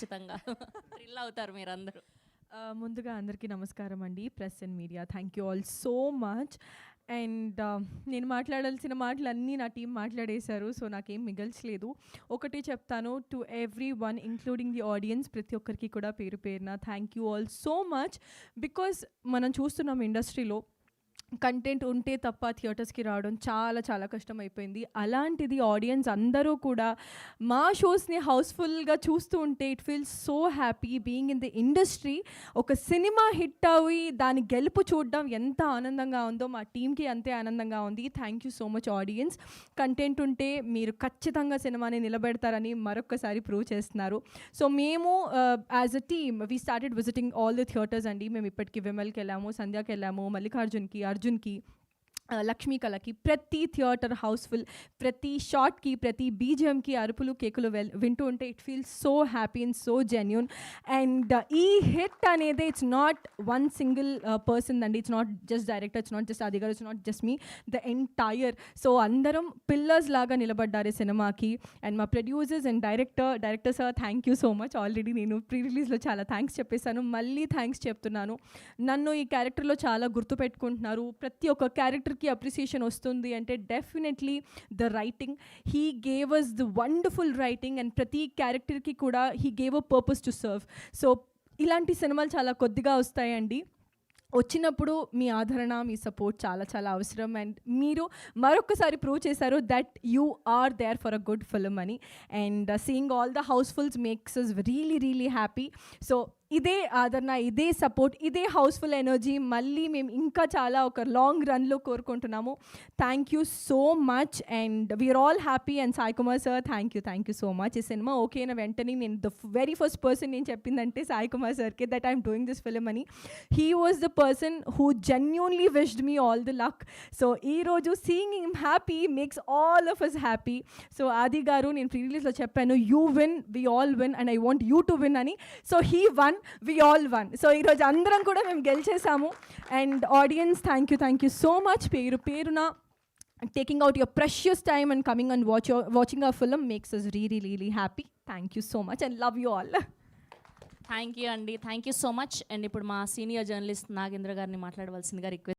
ఖచ్చితంగా థ్రిల్ అవుతారు మీరందరూ. ముందుగా అందరికీ నమస్కారం అండి, press and media. Thank you all so much. And నేను మాట్లాడాల్సిన మాటలన్నీ నా టీం మాట్లాడేశారు, సో నాకేం మిగల్చలేదు. ఒకటి చెప్తాను, to every one including the audience, ప్రతి ఒక్కరికి కూడా పేరు పేరున thank you all so much. Because మనం చూస్తున్నాం ఇండస్ట్రీలో కంటెంట్ ఉంటే తప్ప థియేటర్స్కి రావడం చాలా చాలా కష్టం అయిపోయింది. అలాంటిది ఆడియన్స్ అందరూ కూడా మా షోస్ని హౌస్ఫుల్గా చూస్తూ ఉంటే it feels so happy being in the industry. ఒక సినిమా హిట్ అవి దాని గెలుపు చూడడం ఎంత ఆనందంగా ఉందో మా టీంకి అంతే ఆనందంగా ఉంది. Thank you so much audience. Content ఉంటే మీరు ఖచ్చితంగా సినిమాని నిలబెడతారని మరొకసారి ప్రూవ్ చేస్తున్నారు. సో మేము as a team we started visiting all the theatres అండి. మేము ఇప్పటికి విమల్కి వెళ్ళాము, సంధ్యాకి వెళ్ళాము, మల్లికార్జున్కి, అర్జున్కి, లక్ష్మీ కళకి. ప్రతి థియేటర్ హౌస్ఫుల్, ప్రతి షాట్కి, ప్రతి బీజిఎంకి అరుపులు కేకులు వింటూ ఉంటే it feels so happy and so genuine. And ఈ హిట్ అనేది it's not one single person అండి. It's not just director, it's not just Aadi garu, it's not just me, the entire. So అందరం పిల్లర్స్ లాగా నిలబడ్డారు సినిమాకి. అండ్ మా producers and director sir thank you so much. Already నేను pre రిలీజ్లో చాలా thanks చెప్పేశాను, మళ్ళీ థ్యాంక్స్ చెప్తున్నాను. నన్ను ఈ క్యారెక్టర్లో చాలా గుర్తుపెట్టుకుంటున్నారు. ప్రతి ఒక్క క్యారెక్టర్ అప్రిసియేషన్ వస్తుంది అంటే definitely the writing. He gave us the wonderful writing and ప్రతి క్యారెక్టర్కి కూడా he gave a purpose to serve. So ఇలాంటి సినిమాలు చాలా కొద్దిగా వస్తాయండి. వచ్చినప్పుడు మీ ఆదరణ, మీ సపోర్ట్ చాలా చాలా అవసరం. అండ్ మీరు మరొకసారి ప్రూవ్ చేశారు that you are there for a good film అని. And seeing all the housefuls makes us really really happy. So ఇదే ఆదరణ, ఇదే సపోర్ట్, ఇదే హౌస్ఫుల్ ఎనర్జీ మళ్ళీ మేము ఇంకా చాలా ఒక లాంగ్ రన్లో కోరుకుంటున్నాము. Thank you so much. And we are all happy. And Sai Kumar sir thank you so much. ఈ సినిమా ఓకే అయిన వెంటనే నేను ద వెరీ ఫస్ట్ పర్సన్ నేను చెప్పిందంటే సాయి కుమార్ సార్కి that I'm doing this film అని. He was the person who genuinely wished me all the luck. So ఈరోజు seeing him happy makes all of us happy. So Aadi garu, నేను pre రిలీజ్లో చెప్పాను you win, we all win and I want you to win అని. So he won, we all won. So ఈరోజు అందరం కూడా మేము గెలిచేసాము. And audience thank you so much. పేరున taking out your precious time and coming and watching our film makes us really really happy. Thank you so much and love you all. Thank you అండి, thank you so much. And ఇప్పుడు మా senior journalist Nagendra గారిని మాట్లాడవలసిందిగా request